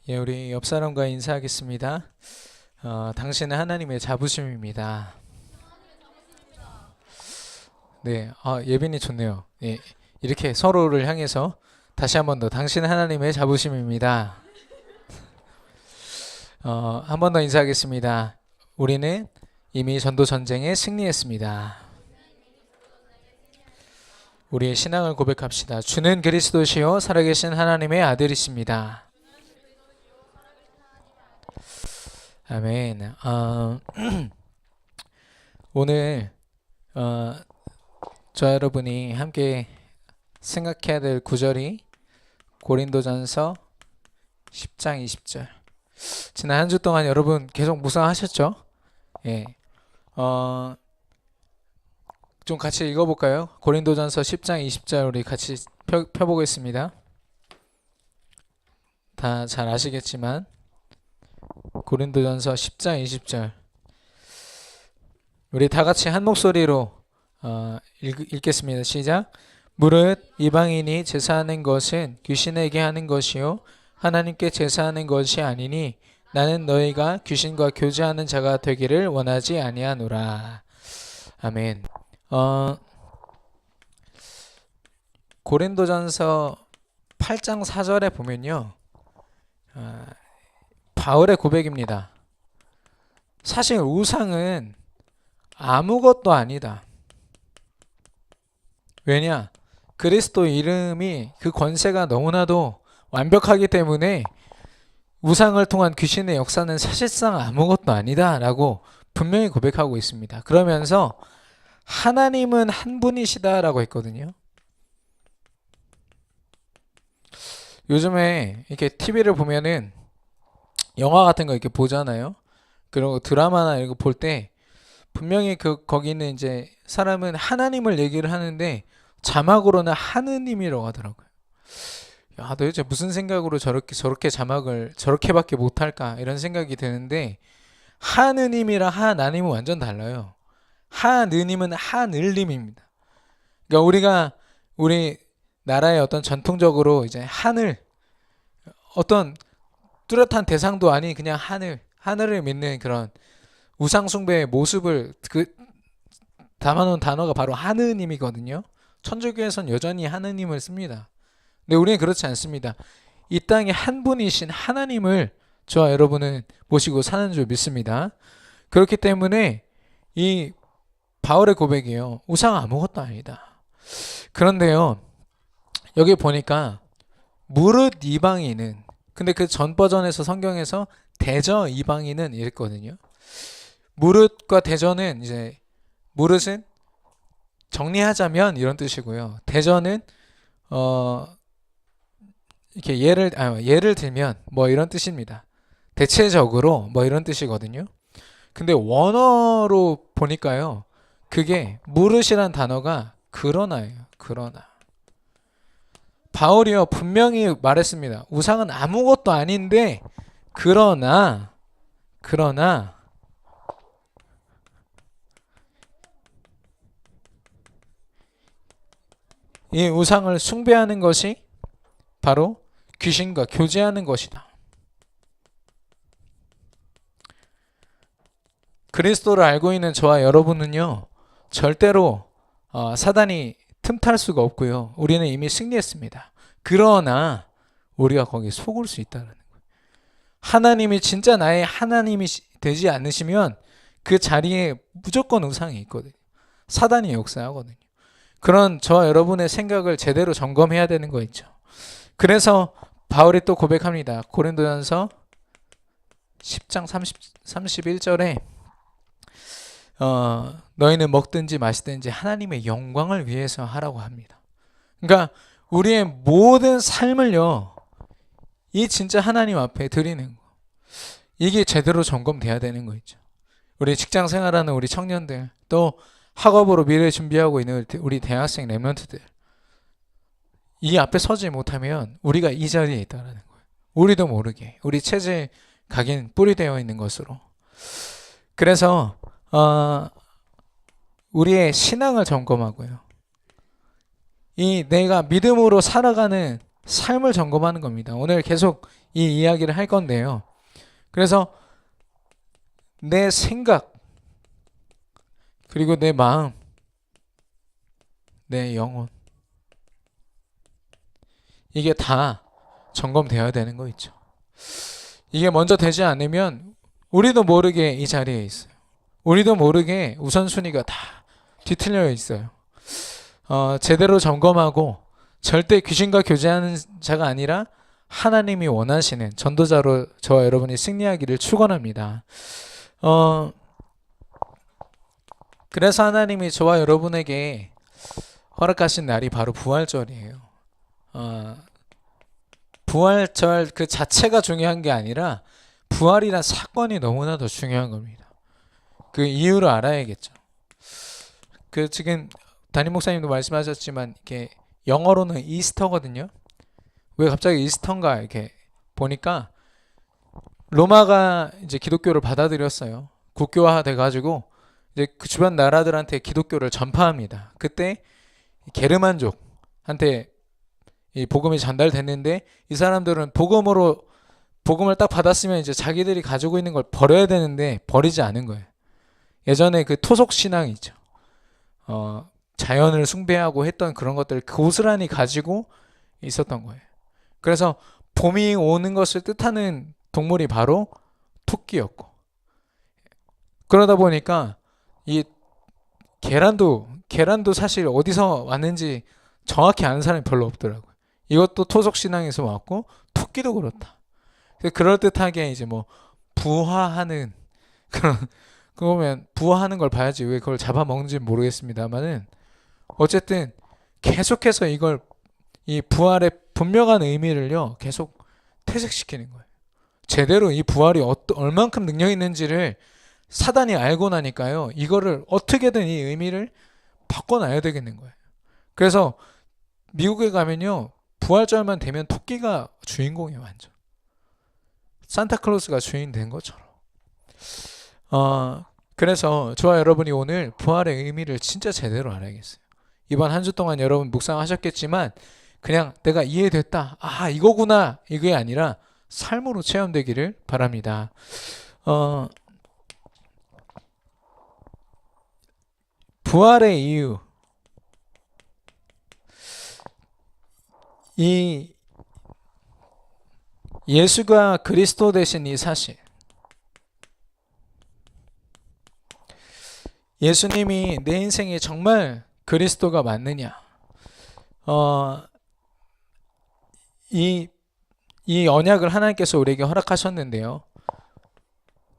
예, 우리 옆 사람과 인사하겠습니다. 당신은 하나님의 자부심입니다. 네, 예빈이 좋네요. 예, 이렇게 서로를 향해서 다시 한 번 더 당신은 하나님의 자부심입니다. 한 번 더 인사하겠습니다. 우리는 이미 전도 전쟁에 승리했습니다. 우리의 신앙을 고백합시다. 주는 그리스도시요 살아계신 하나님의 아들이십니다. 아멘. 오늘 저 여러분이 함께 생각해야 될 구절이 고린도전서 10장 20절. 지난 한 주 동안 여러분 계속 묵상하셨죠? 예. 좀 같이 읽어볼까요? 고린도전서 10장 20절 우리 같이 펴보겠습니다. 다 잘 아시겠지만 고린도전서 10장 20절 우리 다 같이 한 목소리로 읽겠습니다. 시작. 무릇 이방인이 제사하는 것은 귀신에게 하는 것이요 하나님께 제사하는 것이 아니니 나는 너희가 귀신과 교제하는 자가 되기를 원하지 아니하노라. 아멘. 고린도전서 8장 4절에 보면요, 바울의 고백입니다. 사실 우상은 아무것도 아니다. 왜냐? 그리스도 이름이 그 권세가 너무나도 완벽하기 때문에 우상을 통한 귀신의 역사는 사실상 아무것도 아니다 라고 분명히 고백하고 있습니다. 그러면서 하나님은 한 분이시다 라고 했거든요. 요즘에 이렇게 TV를 보면은 영화 같은 거 이렇게 보잖아요. 그리고 드라마나 이런 거 볼 때 분명히 거기는 이제 사람은 하나님을 얘기를 하는데 자막으로는 하느님이라고 하더라고요. 야, 도대체 무슨 생각으로 저렇게 자막을 저렇게밖에 못할까 이런 생각이 드는데 하느님이랑 하나님은 완전 달라요. 하느님은 하늘님입니다. 그러니까 우리 나라의 어떤 전통적으로 이제 하늘 어떤 뚜렷한 대상도 아닌 그냥 하늘을 믿는 그런 우상 숭배의 모습을 담아놓은 단어가 바로 하느님이거든요. 천주교에선 여전히 하느님을 씁니다. 근데 우리는 그렇지 않습니다. 이 땅에 한 분이신 하나님을 저와 여러분은 모시고 사는 줄 믿습니다. 그렇기 때문에 이 바울의 고백이에요. 우상 아무것도 아니다. 그런데요, 여기 보니까 무릇 이방인은, 근데 그 전 버전에서 성경에서 대저 이방인은 이랬거든요. 무릇과 대저는 이제 무릇은 정리하자면 이런 뜻이고요. 대저는 이렇게 예를 들면 뭐 이런 뜻입니다. 대체적으로 뭐 이런 뜻이거든요. 근데 원어로 보니까요. 그게 무릇이란 단어가 그러나예요. 그러나. 바울이요 분명히 말했습니다. 우상은 아무것도 아닌데 그러나 이 우상을 숭배하는 것이 바로 귀신과 교제하는 것이다. 그리스도를 알고 있는 저와 여러분은요 절대로 사단이 틈탈 수가 없고요. 우리는 이미 승리했습니다. 그러나 우리가 거기에 속을 수 있다는 거예요. 하나님이 진짜 나의 하나님이 되지 않으시면 그 자리에 무조건 우상이 있거든요. 사단이 역사하거든요. 그런 저와 여러분의 생각을 제대로 점검해야 되는 거 있죠. 그래서 바울이 또 고백합니다. 고린도전서 10장 31절에 너희는 먹든지 마시든지 하나님의 영광을 위해서 하라고 합니다. 그러니까 우리의 모든 삶을요, 이 진짜 하나님 앞에 드리는 거. 이게 제대로 점검돼야 되는 거 있죠. 우리 직장 생활하는 우리 청년들, 또 학업으로 미래 준비하고 있는 우리 대학생 랩런트들, 이 앞에 서지 못하면 우리가 이 자리에 있다는 거예요. 우리도 모르게 우리 체질 각인 뿌리되어 있는 것으로. 그래서 우리의 신앙을 점검하고요. 이 내가 믿음으로 살아가는 삶을 점검하는 겁니다. 오늘 계속 이 이야기를 할 건데요. 그래서 내 생각, 그리고 내 마음, 내 영혼, 이게 다 점검되어야 되는 거 있죠. 이게 먼저 되지 않으면 우리도 모르게 이 자리에 있어요. 우리도 모르게 우선순위가 다 뒤틀려 있어요. 제대로 점검하고 절대 귀신과 교제하는 자가 아니라 하나님이 원하시는 전도자로 저와 여러분이 승리하기를 축원합니다. 그래서 하나님이 저와 여러분에게 허락하신 날이 바로 부활절이에요. 부활절 그 자체가 중요한 게 아니라 부활이란 사건이 너무나 더 중요한 겁니다. 그 이유를 알아야겠죠. 그 지금 담임 목사님도 말씀하셨지만 이게 영어로는 이스터거든요. 왜 갑자기 이스터인가 이렇게 보니까 로마가 이제 기독교를 받아들였어요. 국교화 돼가지고 이제 그 주변 나라들한테 기독교를 전파합니다. 그때 게르만족한테 이 복음이 전달됐는데 이 사람들은 복음을 딱 받았으면 이제 자기들이 가지고 있는 걸 버려야 되는데 버리지 않은 거예요. 예전에 그 토속 신앙이 있죠. 자연을 숭배하고 했던 그런 것들을 고스란히 가지고 있었던 거예요. 그래서 봄이 오는 것을 뜻하는 동물이 바로 토끼였고, 그러다 보니까 이 계란도 사실 어디서 왔는지 정확히 아는 사람이 별로 없더라고요. 이것도 토속 신앙에서 왔고 토끼도 그렇다. 그럴듯하게 이제 뭐 부화하는 그런, 그러면 부화하는 걸 봐야지 왜 그걸 잡아먹는지 모르겠습니다만은 어쨌든 계속해서 이걸 이 부활의 분명한 의미를요 계속 퇴색시키는 거예요. 제대로 이 부활이 얼만큼 능력 있는지를 사단이 알고 나니까요 이거를 어떻게든 이 의미를 바꿔놔야 되겠는 거예요. 그래서 미국에 가면요 부활절만 되면 토끼가 주인공이에요. 완전 산타클로스가 주인 된 것처럼. 그래서 저와 여러분이 오늘 부활의 의미를 진짜 제대로 알아야겠어요. 이번 한 주 동안 여러분 묵상하셨겠지만 그냥 내가 이해됐다, 이거구나, 이게 아니라 삶으로 체험되기를 바랍니다. 부활의 이유, 이 예수가 그리스도 되신 이 사실, 예수님이 내 인생에 정말 그리스도가 맞느냐, 이 언약을 하나님께서 우리에게 허락하셨는데요.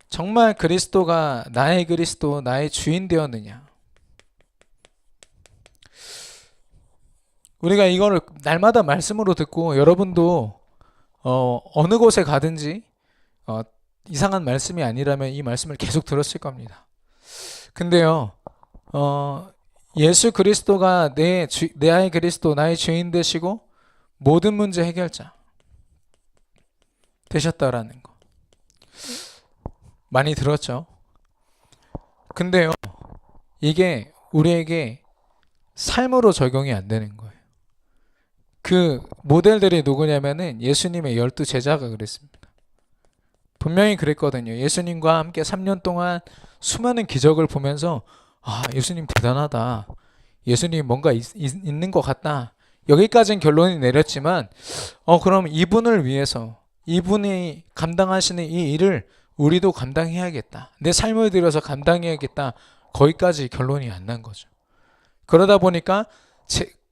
정말 그리스도가 나의 그리스도, 나의 주인 되었느냐. 우리가 이거를 날마다 말씀으로 듣고 여러분도 어느 곳에 가든지 이상한 말씀이 아니라면 이 말씀을 계속 들었을 겁니다. 근데요, 예수 그리스도가 나의 그리스도, 나의 주인 되시고 모든 문제 해결자 되셨다라는 거 많이 들었죠. 근데요, 이게 우리에게 삶으로 적용이 안 되는 거예요. 그 모델들이 누구냐면은 예수님의 12제자가 그랬습니다. 분명히 그랬거든요. 예수님과 함께 3년 동안 수많은 기적을 보면서 예수님 대단하다, 예수님 뭔가 있는 것 같다, 여기까지는 결론이 내렸지만 그럼 이분을 위해서 이분이 감당하시는 이 일을 우리도 감당해야겠다, 내 삶을 들여서 감당해야겠다, 거기까지 결론이 안 난 거죠. 그러다 보니까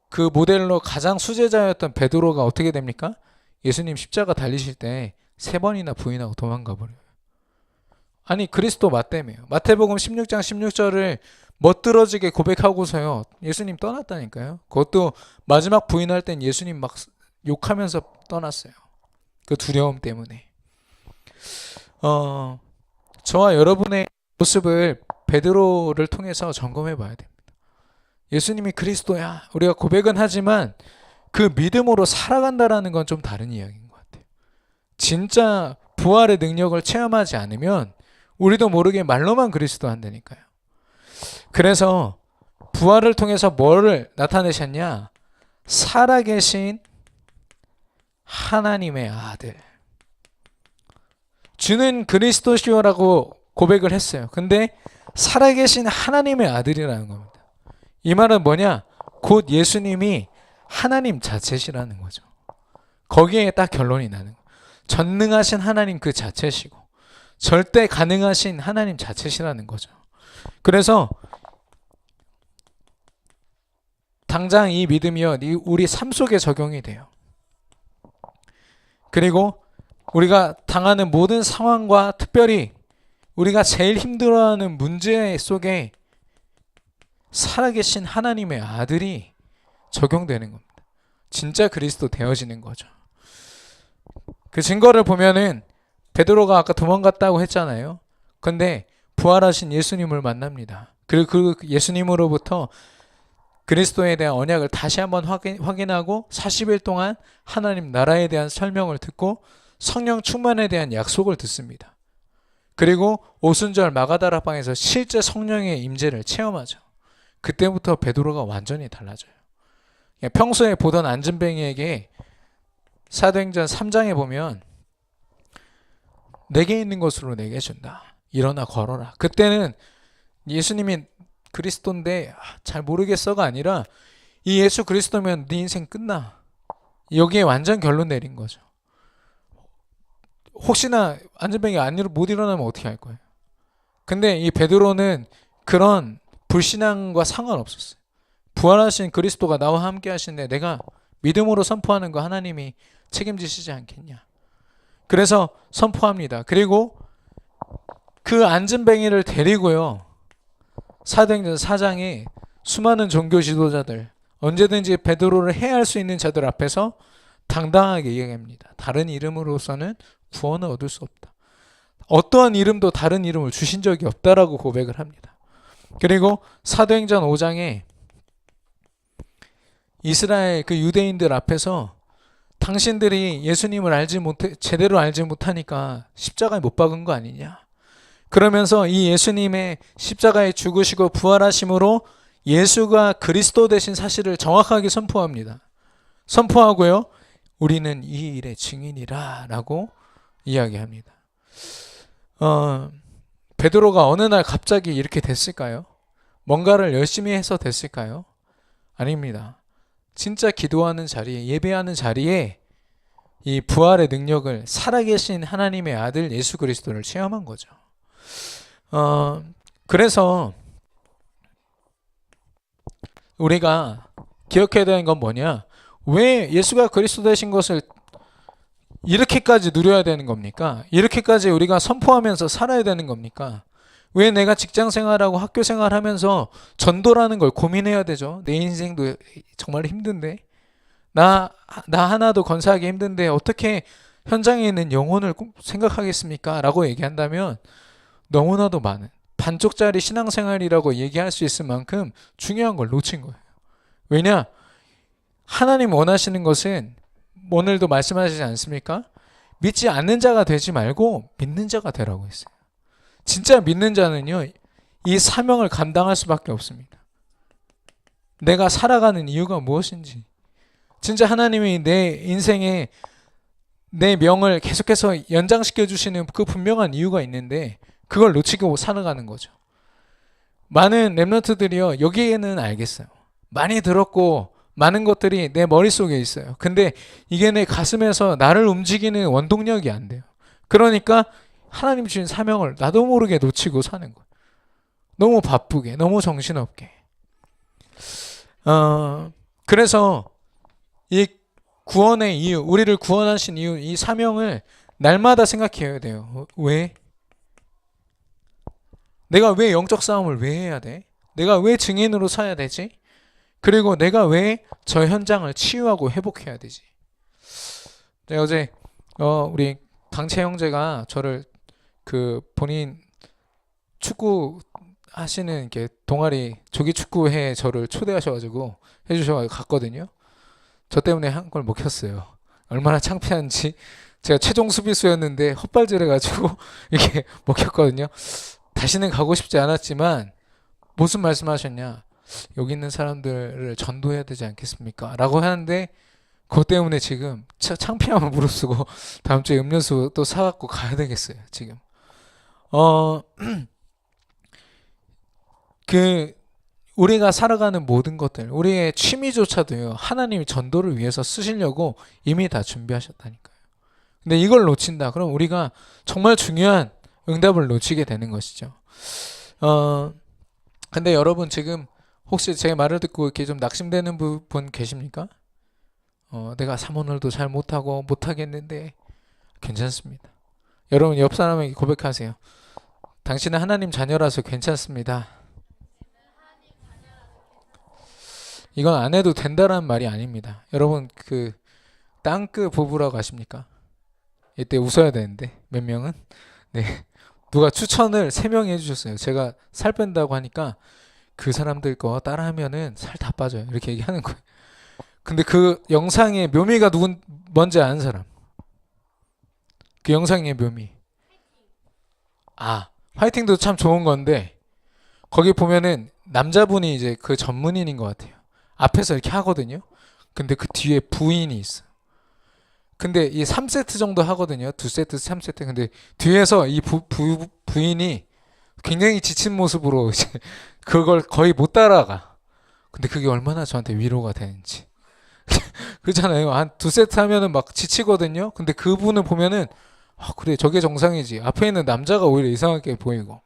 그 모델로 가장 수제자였던 베드로가 어떻게 됩니까? 예수님 십자가 달리실 때 3번이나 부인하고 도망가 버려요. 아니 그리스도 맞다며요. 마태복음 16장 16절을 멋들어지게 고백하고서요 예수님 떠났다니까요. 그것도 마지막 부인할 땐 예수님 막 욕하면서 떠났어요. 그 두려움 때문에. 저와 여러분의 모습을 베드로를 통해서 점검해 봐야 됩니다. 예수님이 그리스도야 우리가 고백은 하지만 그 믿음으로 살아간다라는 건 좀 다른 이야기인 것 같아요. 진짜 부활의 능력을 체험하지 않으면 우리도 모르게 말로만 그리스도 한다니까요. 그래서 부활을 통해서 뭐를 나타내셨냐? 살아계신 하나님의 아들. 주는 그리스도시오라고 고백을 했어요. 근데 살아계신 하나님의 아들이라는 겁니다. 이 말은 뭐냐? 곧 예수님이 하나님 자체시라는 거죠. 거기에 딱 결론이 나는 거예요. 전능하신 하나님 그 자체시고 절대 가능하신 하나님 자체시라는 거죠. 그래서 당장 이 믿음이요, 우리 삶 속에 적용이 돼요. 그리고 우리가 당하는 모든 상황과 특별히 우리가 제일 힘들어하는 문제 속에 살아계신 하나님의 아들이 적용되는 겁니다. 진짜 그리스도 되어지는 거죠. 그 증거를 보면은 베드로가 아까 도망갔다고 했잖아요. 근데 부활하신 예수님을 만납니다. 그리고 그 예수님으로부터 그리스도에 대한 언약을 다시 한번 확인하고 40일 동안 하나님 나라에 대한 설명을 듣고 성령 충만에 대한 약속을 듣습니다. 그리고 오순절 마가다라방에서 실제 성령의 임재를 체험하죠. 그때부터 베드로가 완전히 달라져요. 평소에 보던 안진뱅이에게 사도행전 3장에 보면 내게 있는 것으로 내게 준다. 일어나 걸어라. 그때는 예수님이 그리스도인데 잘 모르겠어가 아니라 이 예수 그리스도면 네 인생 끝나. 여기에 완전 결론 내린 거죠. 혹시나 안전뱅이 못 일어나면 어떻게 할 거예요? 근데 이 베드로는 그런 불신앙과 상관없었어요. 부활하신 그리스도가 나와 함께 하시는데 내가 믿음으로 선포하는 거 하나님이 책임지시지 않겠냐. 그래서 선포합니다. 그리고 그 안전뱅이를 데리고요. 사도행전 4장에 수많은 종교 지도자들, 언제든지 베드로를 해할 수 있는 자들 앞에서 당당하게 이야기합니다. 다른 이름으로서는 구원을 얻을 수 없다. 어떠한 이름도 다른 이름을 주신 적이 없다라고 고백을 합니다. 그리고 사도행전 5장에 이스라엘 그 유대인들 앞에서 당신들이 예수님을 제대로 알지 못하니까 십자가에 못 박은 거 아니냐. 그러면서 이 예수님의 십자가에 죽으시고 부활하심으로 예수가 그리스도 되신 사실을 정확하게 선포합니다. 선포하고요. 우리는 이 일의 증인이라 라고 이야기합니다. 베드로가 어느 날 갑자기 이렇게 됐을까요? 뭔가를 열심히 해서 됐을까요? 아닙니다. 진짜 기도하는 자리에, 예배하는 자리에 이 부활의 능력을 살아계신 하나님의 아들 예수 그리스도를 체험한 거죠. 그래서 우리가 기억해야 되는 건 뭐냐? 왜 예수가 그리스도 되신 것을 이렇게까지 누려야 되는 겁니까? 이렇게까지 우리가 선포하면서 살아야 되는 겁니까? 왜 내가 직장 생활하고 학교 생활하면서 전도라는 걸 고민해야 되죠? 내 인생도 정말 힘든데 나 하나도 건사하기 힘든데 어떻게 현장에 있는 영혼을 생각하겠습니까? 라고 얘기한다면 너무나도 많은 반쪽짜리 신앙생활이라고 얘기할 수 있을 만큼 중요한 걸 놓친 거예요. 왜냐? 하나님 원하시는 것은 오늘도 말씀하시지 않습니까? 믿지 않는 자가 되지 말고 믿는 자가 되라고 했어요. 진짜 믿는 자는요, 이 사명을 감당할 수밖에 없습니다. 내가 살아가는 이유가 무엇인지, 진짜 하나님이 내 인생에 내 명을 계속해서 연장시켜 주시는 그 분명한 이유가 있는데 그걸 놓치고 살아가는 거죠. 많은 랩런트들이요, 여기에는 알겠어요. 많이 들었고 많은 것들이 내 머릿속에 있어요. 근데 이게 내 가슴에서 나를 움직이는 원동력이 안 돼요. 그러니까 하나님 주신 사명을 나도 모르게 놓치고 사는 거예요. 너무 바쁘게, 너무 정신없게. 그래서 이 구원의 이유, 우리를 구원하신 이유, 이 사명을 날마다 생각해야 돼요. 왜? 내가 왜 영적 싸움을 왜 해야 돼? 내가 왜 증인으로 서야 되지? 그리고 내가 왜 저 현장을 치유하고 회복해야 되지? 제가 어제 우리 강채 형제가 저를 그 본인 축구 하시는 이렇게 동아리 조기 축구회에 저를 초대하셔가지고 해주셔가지고 갔거든요. 저 때문에 한 골 먹혔어요. 얼마나 창피한지. 제가 최종 수비수였는데 헛발질해가지고 이렇게 먹혔거든요. 다시는 가고 싶지 않았지만 무슨 말씀하셨냐? 여기 있는 사람들을 전도해야 되지 않겠습니까? 라고 하는데 그것 때문에 지금 창피함을 무릅쓰고 다음 주에 음료수 또 사갖고 가야 되겠어요, 지금. 어, 그, 우리가 살아가는 모든 것들, 우리의 취미조차도요, 하나님이 전도를 위해서 쓰시려고 이미 다 준비하셨다니까요. 근데 이걸 놓친다. 그럼 우리가 정말 중요한 응답을 놓치게 되는 것이죠. 어, 근데 여러분 지금 혹시 제 말을 듣고 이렇게 좀 낙심되는 분 계십니까? 내가 사모늘도 잘 못하고 못하겠는데 괜찮습니다. 여러분 옆 사람에게 고백하세요. 당신은 하나님 자녀라서 괜찮습니다. 이건 안 해도 된다라는 말이 아닙니다. 여러분 그 땅끝 부부라고 아십니까? 이때 웃어야 되는데 몇 명은 네 누가 추천을 3명이 해주셨어요. 제가 살 뺀다고 하니까 그 사람들 거 따라하면은 살 다 빠져요. 이렇게 얘기하는 거예요. 근데 그 영상의 묘미가 누군 뭔지 아는 사람? 그 영상의 묘미. 아, 화이팅도 참 좋은 건데 거기 보면은 남자분이 이제 그 전문인인 것 같아요. 앞에서 이렇게 하거든요. 근데 그 뒤에 부인이 있어. 근데 이 3세트 정도 하거든요. 2세트, 3세트. 근데 뒤에서 이 부인이 굉장히 지친 모습으로 이제 그걸 거의 못 따라가. 근데 그게 얼마나 저한테 위로가 되는지. 그렇잖아요. 한 2세트 하면은 막 지치거든요. 근데 그분을 보면은 그래 저게 정상이지. 앞에 있는 남자가 오히려 이상하게 보이고.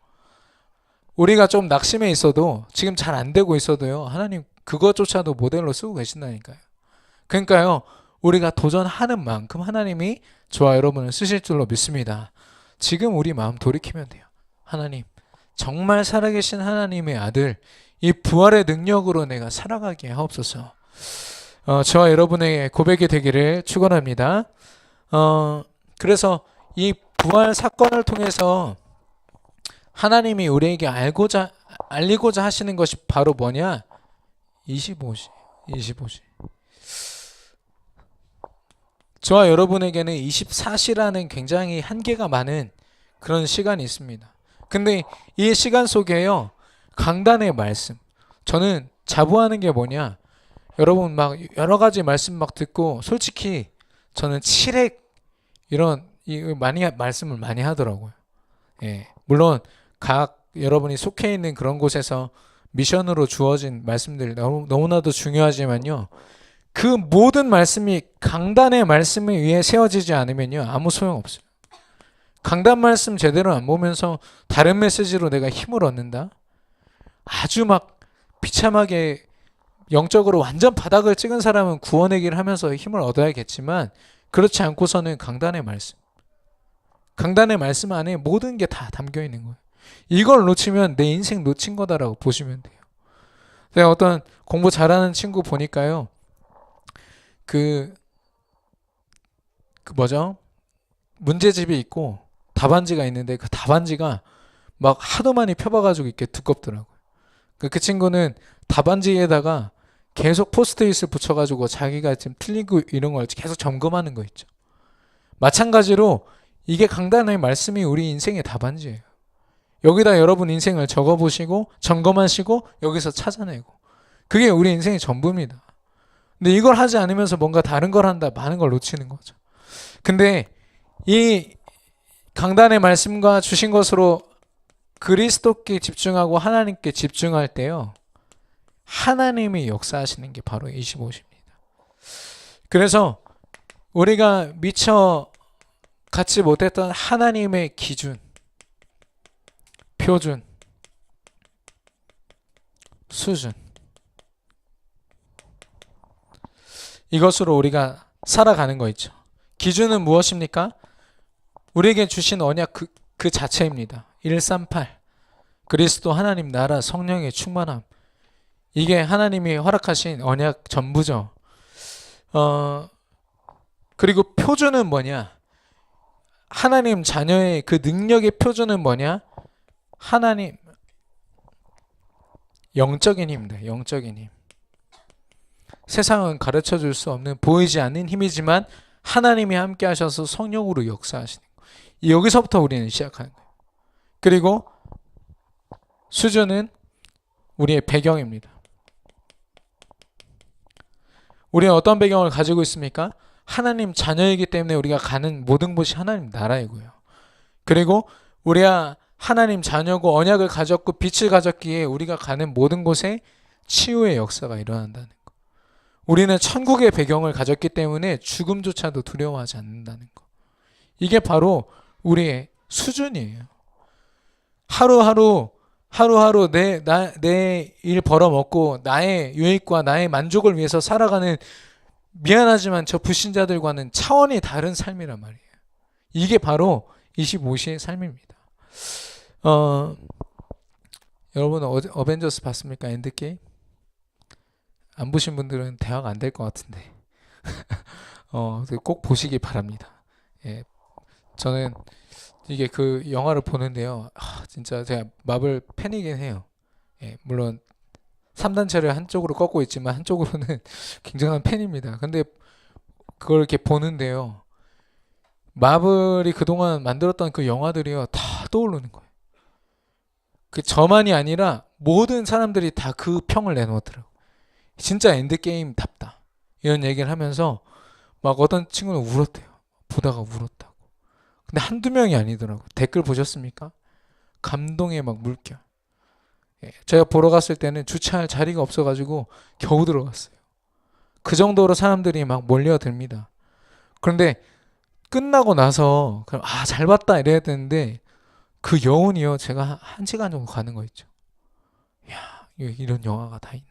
우리가 좀 낙심해 있어도 지금 잘 안 되고 있어도요. 하나님 그것조차도 모델로 쓰고 계신다니까요. 그러니까요. 우리가 도전하는 만큼 하나님이 저와 여러분을 쓰실 줄로 믿습니다. 지금 우리 마음 돌이키면 돼요. 하나님 정말 살아계신 하나님의 아들 이 부활의 능력으로 내가 살아가게 하옵소서. 저와 여러분의 고백이 되기를 축원합니다. 그래서 이 부활 사건을 통해서 하나님이 우리에게 알리고자 하시는 것이 바로 뭐냐? 25시. 저와 여러분에게는 24시라는 굉장히 한계가 많은 그런 시간이 있습니다. 근데 이 시간 속에요, 강단의 말씀. 저는 자부하는 게 뭐냐? 여러분 막 여러 가지 말씀 막 듣고 솔직히 저는 칠핵 이런 많이 말씀을 많이 하더라고요. 예. 물론 각 여러분이 속해 있는 그런 곳에서 미션으로 주어진 말씀들 너무나도 중요하지만요. 그 모든 말씀이 강단의 말씀에 의해 세워지지 않으면요. 아무 소용없어요. 강단 말씀 제대로 안 보면서 다른 메시지로 내가 힘을 얻는다? 아주 막 비참하게 영적으로 완전 바닥을 찍은 사람은 구원의 길 하면서 힘을 얻어야겠지만 그렇지 않고서는 강단의 말씀 안에 모든 게 다 담겨 있는 거예요. 이걸 놓치면 내 인생 놓친 거다라고 보시면 돼요. 제가 어떤 공부 잘하는 친구 보니까요. 그 뭐죠? 문제집이 있고 답안지가 있는데 그 답안지가 막 하도 많이 펴봐가지고 이렇게 두껍더라고요. 그 친구는 답안지에다가 계속 포스트잇을 붙여가지고 자기가 지금 틀리고 이런 걸 계속 점검하는 거 있죠. 마찬가지로 이게 강단의 말씀이 우리 인생의 답안지예요. 여기다 여러분 인생을 적어보시고 점검하시고 여기서 찾아내고 그게 우리 인생의 전부입니다. 근데 이걸 하지 않으면서 뭔가 다른 걸 한다, 많은 걸 놓치는 거죠. 근데 이 강단의 말씀과 주신 것으로 그리스도께 집중하고 하나님께 집중할 때요. 하나님이 역사하시는 게 바로 25시입니다. 그래서 우리가 미처 갖지 못했던 하나님의 기준, 표준, 수준 이것으로 우리가 살아가는 거 있죠. 기준은 무엇입니까? 우리에게 주신 언약 그 자체입니다. 138 그리스도 하나님 나라 성령의 충만함 이게 하나님이 허락하신 언약 전부죠. 그리고 표준은 뭐냐? 하나님 자녀의 그 능력의 표준은 뭐냐? 하나님 영적인 힘입니다. 영적인 힘. 세상은 가르쳐 줄 수 없는 보이지 않는 힘이지만 하나님이 함께 하셔서 성령으로 역사하시는 거예요. 여기서부터 우리는 시작하는 거예요. 그리고 수준은 우리의 배경입니다. 우리는 어떤 배경을 가지고 있습니까? 하나님 자녀이기 때문에 우리가 가는 모든 곳이 하나님 나라이고요. 그리고 우리가 하나님 자녀고 언약을 가졌고 빛을 가졌기에 우리가 가는 모든 곳에 치유의 역사가 일어난다는 거. 우리는 천국의 배경을 가졌기 때문에 죽음조차도 두려워하지 않는다는 거. 이게 바로 우리의 수준이에요. 하루하루 내 일 벌어먹고 나의 유익과 나의 만족을 위해서 살아가는, 미안하지만 저 불신자들과는 차원이 다른 삶이란 말이에요. 이게 바로 25시의 삶입니다. 여러분 어벤져스 봤습니까? 엔드게임? 안 보신 분들은 대화가 안 될 것 같은데 꼭 보시기 바랍니다. 예, 저는 이게 그 영화를 보는데요. 진짜 제가 마블 팬이긴 해요. 예, 물론 3단체를 한쪽으로 꺾고 있지만 한쪽으로는 굉장한 팬입니다. 근데 그걸 이렇게 보는데요. 마블이 그동안 만들었던 그 영화들이요. 다 떠오르는 거예요. 그 저만이 아니라 모든 사람들이 다 그 평을 내놓더라고요. 진짜 엔드게임답다. 이런 얘기를 하면서 막 어떤 친구는 울었대요. 보다가 울었다고. 근데 한두 명이 아니더라고요. 댓글 보셨습니까? 감동의 막 물결. 예, 제가 보러 갔을 때는 주차할 자리가 없어가지고 겨우 들어갔어요. 그 정도로 사람들이 막 몰려듭니다. 그런데 끝나고 나서 그럼 잘 봤다 이래야 되는데 그 여운이요. 제가 1시간 정도 가는 거 있죠. 야, 이런 영화가 다 있나.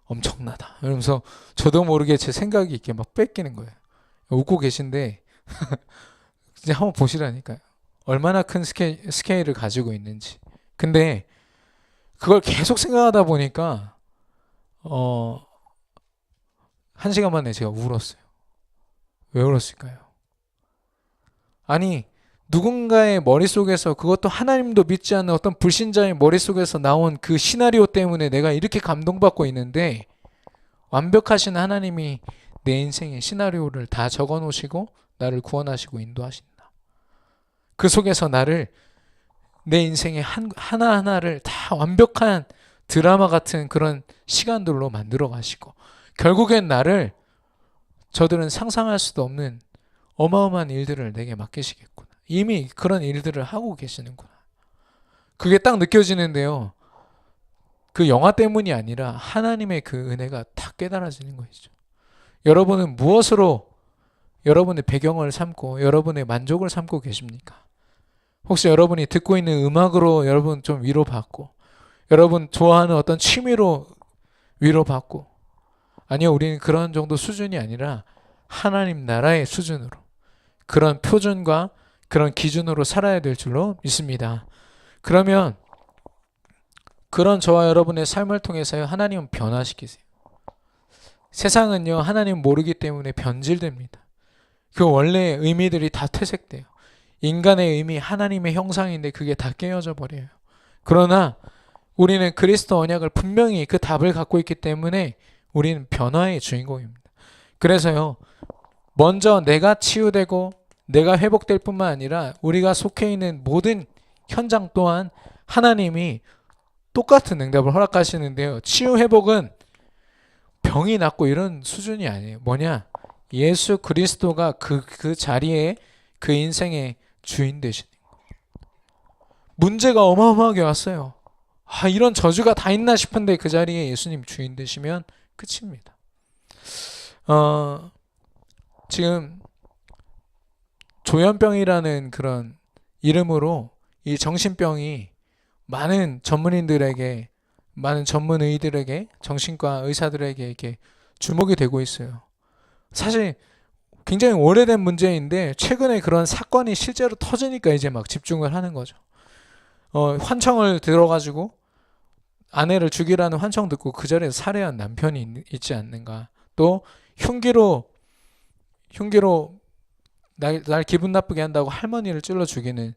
엄청나다. 이러면서 저도 모르게 제 생각이 이렇게 막 뺏기는 거예요. 웃고 계신데 이제 한번 보시라니까요. 얼마나 큰 스케일을 가지고 있는지. 근데 그걸 계속 생각하다 보니까 1시간 만에 제가 울었어요. 왜 울었을까요? 아니, 누군가의 머릿속에서, 그것도 하나님도 믿지 않는 어떤 불신자의 머릿속에서 나온 그 시나리오 때문에 내가 이렇게 감동받고 있는데, 완벽하신 하나님이 내 인생의 시나리오를 다 적어 놓으시고 나를 구원하시고 인도하신다. 그 속에서 나를, 내 인생의 하나하나를 다 완벽한 드라마 같은 그런 시간들로 만들어 가시고, 결국엔 나를, 저들은 상상할 수도 없는 어마어마한 일들을 내게 맡기시겠구나. 이미 그런 일들을 하고 계시는구나. 그게 딱 느껴지는데요. 그 영화 때문이 아니라 하나님의 그 은혜가 다 깨달아지는 것이죠. 여러분은 무엇으로 여러분의 배경을 삼고 여러분의 만족을 삼고 계십니까? 혹시 여러분이 듣고 있는 음악으로 여러분 좀 위로받고, 여러분 좋아하는 어떤 취미로 위로받고, 아니요, 우리는 그런 정도 수준이 아니라 하나님 나라의 수준으로, 그런 표준과 그런 기준으로 살아야 될 줄로 믿습니다. 그러면 그런 저와 여러분의 삶을 통해서 하나님은 변화시키세요. 세상은요, 하나님 모르기 때문에 변질됩니다. 그 원래의 의미들이 다 퇴색돼요. 인간의 의미, 하나님의 형상인데 그게 다 깨어져 버려요. 그러나 우리는 그리스도 언약을 분명히 그 답을 갖고 있기 때문에 우리는 변화의 주인공입니다. 그래서요, 먼저 내가 치유되고 내가 회복될 뿐만 아니라 우리가 속해 있는 모든 현장 또한 하나님이 똑같은 응답을 허락하시는데요. 치유 회복은 병이 낫고 이런 수준이 아니에요. 뭐냐? 예수 그리스도가 그 자리에, 그 인생의 주인 되시는 거예요. 문제가 어마어마하게 왔어요. 이런 저주가 다 있나 싶은데 그 자리에 예수님 주인 되시면 끝입니다. 지금 조현병이라는 그런 이름으로 이 정신병이 많은 전문인들에게, 많은 전문의들에게, 정신과 의사들에게 이렇게 주목이 되고 있어요. 사실 굉장히 오래된 문제인데 최근에 그런 사건이 실제로 터지니까 이제 막 집중을 하는 거죠. 환청을 들어가지고 아내를 죽이라는 환청 듣고 그 자리에서 살해한 남편이 있지 않는가. 또 흉기로 날 기분 나쁘게 한다고 할머니를 찔러 죽이는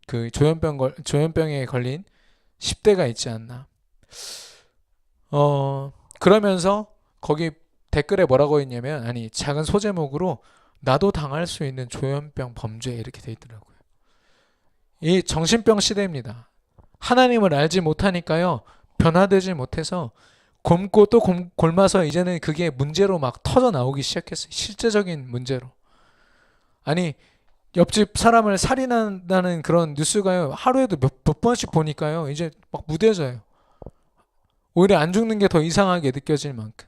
그 조현병에 걸린 10대가 있지 않나. 그러면서 거기 댓글에 뭐라고 했냐면, 아니, 작은 소제목으로 나도 당할 수 있는 조현병 범죄 이렇게 돼 있더라고요. 이 정신병 시대입니다. 하나님을 알지 못하니까요, 변화되지 못해서 곪고 또 곪아서 이제는 그게 문제로 막 터져 나오기 시작했어요. 실제적인 문제로. 아니, 옆집 사람을 살인한다는 그런 뉴스가요, 하루에도 몇 번씩 보니까요, 이제 막 무뎌져요. 오히려 안 죽는 게 더 이상하게 느껴질 만큼.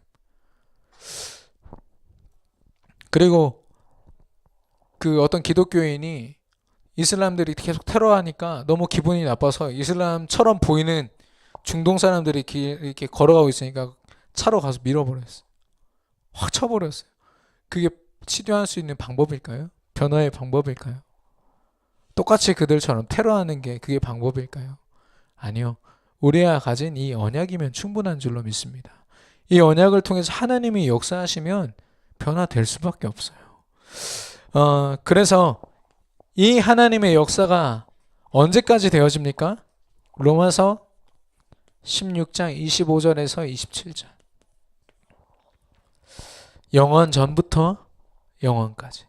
그리고 그 어떤 기독교인이 이슬람들이 계속 테러하니까 너무 기분이 나빠서 이슬람처럼 보이는 중동 사람들이 이렇게 걸어가고 있으니까 차로 가서 밀어버렸어요. 확 쳐버렸어요. 그게 치료할 수 있는 방법일까요? 변화의 방법일까요? 똑같이 그들처럼 테러하는 게 그게 방법일까요? 아니요. 우리가 가진 이 언약이면 충분한 줄로 믿습니다. 이 언약을 통해서 하나님이 역사하시면 변화될 수밖에 없어요. 그래서 이 하나님의 역사가 언제까지 되어집니까? 로마서 16장 25절에서 27절. 영원 전부터 영원까지.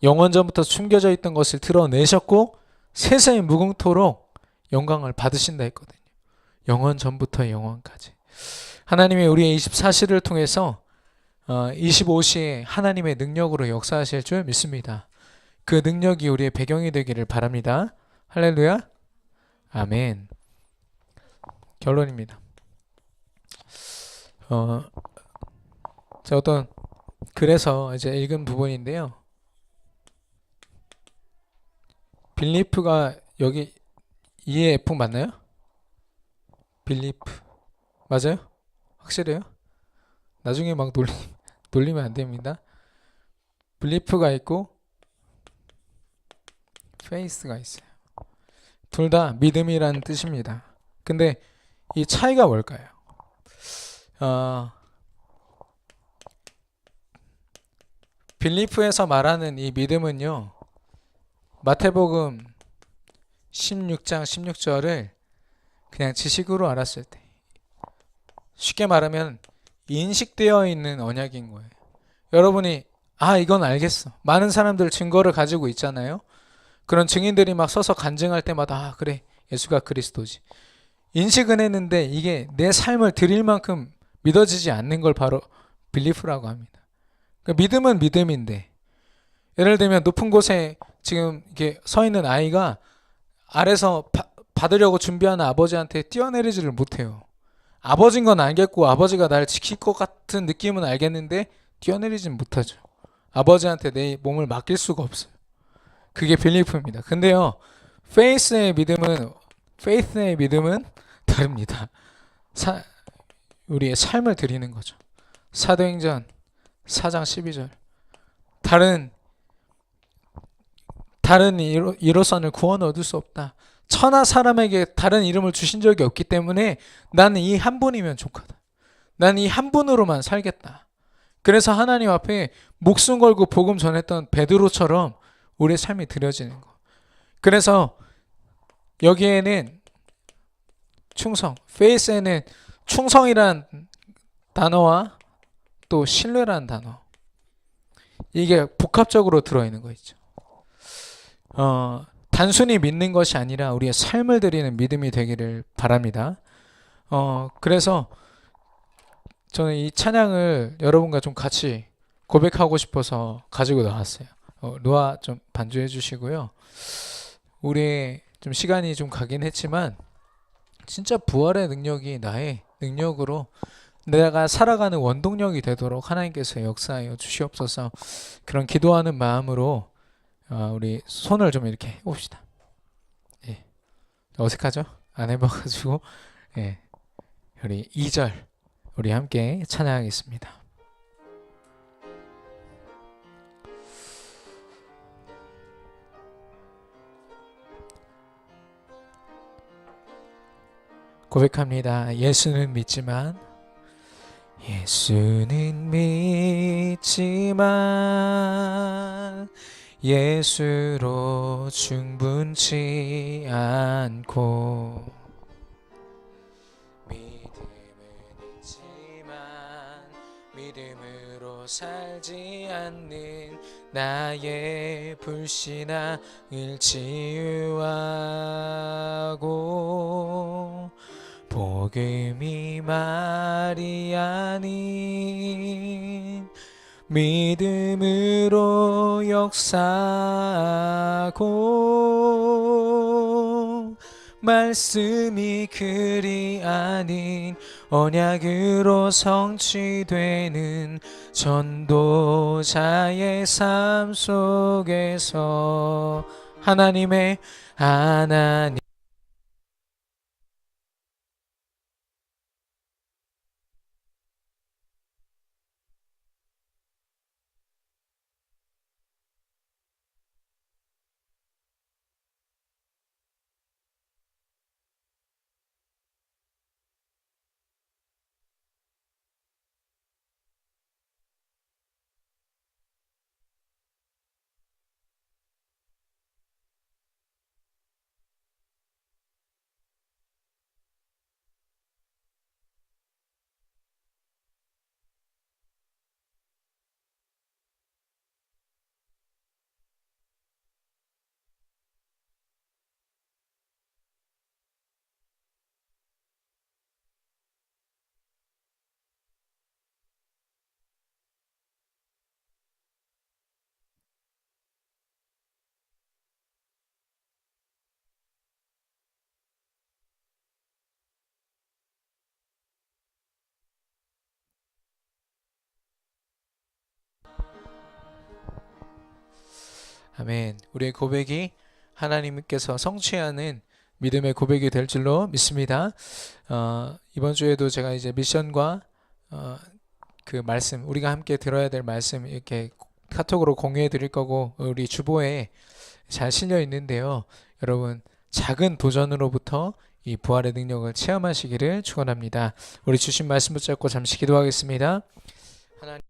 영원 전부터 숨겨져 있던 것을 드러내셨고 세세히 무궁토록 영광을 받으신다 했거든요. 영원 전부터 영원까지. 하나님이 우리의 24시를 통해서 25시에 하나님의 능력으로 역사하실 줄 믿습니다. 그 능력이 우리의 배경이 되기를 바랍니다. 할렐루야. 아멘. 결론입니다. 자, 그래서 이제 읽은 부분인데요. 빌리프가 여기 이의 F 맞나요? 빌리프 맞아요? 확실해요? 나중에 막 놀리면 안 됩니다. 빌리프가 있고 페이스가 있어요. 둘 다 믿음이라는 뜻입니다. 근데 이 차이가 뭘까요? 빌리프에서 말하는 이 믿음은요, 마태복음 16장 16절을 그냥 지식으로 알았을 때, 쉽게 말하면 인식되어 있는 언약인 거예요. 여러분이 이건 알겠어. 많은 사람들 증거를 가지고 있잖아요. 그런 증인들이 막 서서 간증할 때마다 그래, 예수가 그리스도지. 인식은 했는데 이게 내 삶을 드릴 만큼 믿어지지 않는 걸 바로 빌리프라고 합니다. 그러니까 믿음은 믿음인데, 예를 들면 높은 곳에 지금 이렇게 서 있는 아이가 아래서 받으려고 준비하는 아버지한테 뛰어내리지를 못해요. 아버지인 건 알겠고 아버지가 날 지킬 것 같은 느낌은 알겠는데 뛰어내리진 못하죠. 아버지한테 내 몸을 맡길 수가 없어요. 그게 빌리프입니다. 근데요, 페이스의 믿음은 다릅니다. 우리의 삶을 드리는 거죠. 사도행전 4장 12절. 다른 이로서는 구원을 얻을 수 없다. 천하 사람에게 다른 이름을 주신 적이 없기 때문에 나는 이 한 분이면 족하다. 나는 이 한 분으로만 살겠다. 그래서 하나님 앞에 목숨 걸고 복음 전했던 베드로처럼 우리의 삶이 드려지는 거. 그래서 여기에는 페이스에는 충성이란 단어와 또 신뢰라는 단어, 이게 복합적으로 들어있는 거 있죠. 단순히 믿는 것이 아니라 우리의 삶을 드리는 믿음이 되기를 바랍니다. 그래서 저는 이 찬양을 여러분과 좀 같이 고백하고 싶어서 가지고 나왔어요. 루아 좀 반주해 주시고요. 우리 좀 시간이 좀 가긴 했지만 진짜 부활의 능력이 나의 능력으로 내가 살아가는 원동력이 되도록 하나님께서 역사하여 주시옵소서. 그런 기도하는 마음으로 우리 손을 좀 이렇게 해봅시다. 예. 어색하죠? 안 해봐가지고. 예. 우리 2절 우리 함께 찬양하겠습니다. 고백합니다. 예수는 믿지만 예수로 충분치 않고, 믿음은 있지만 믿음으로 살지 않는 나의 불신앙을 치유하고 복음이 말이 아닌 믿음으로 역사하고 말씀이 글이 아닌 언약으로 성취되는 전도자의 삶 속에서 하나님 아멘. 우리의 고백이 하나님께서 성취하는 믿음의 고백이 될 줄로 믿습니다. 이번 주에도 제가 이제 미션과 그 말씀, 우리가 함께 들어야 될 말씀 이렇게 카톡으로 공유해 드릴 거고 우리 주보에 잘 실려 있는데요. 여러분 작은 도전으로부터 이 부활의 능력을 체험하시기를 축원합니다. 우리 주신 말씀 붙잡고 잠시 기도하겠습니다. 하나님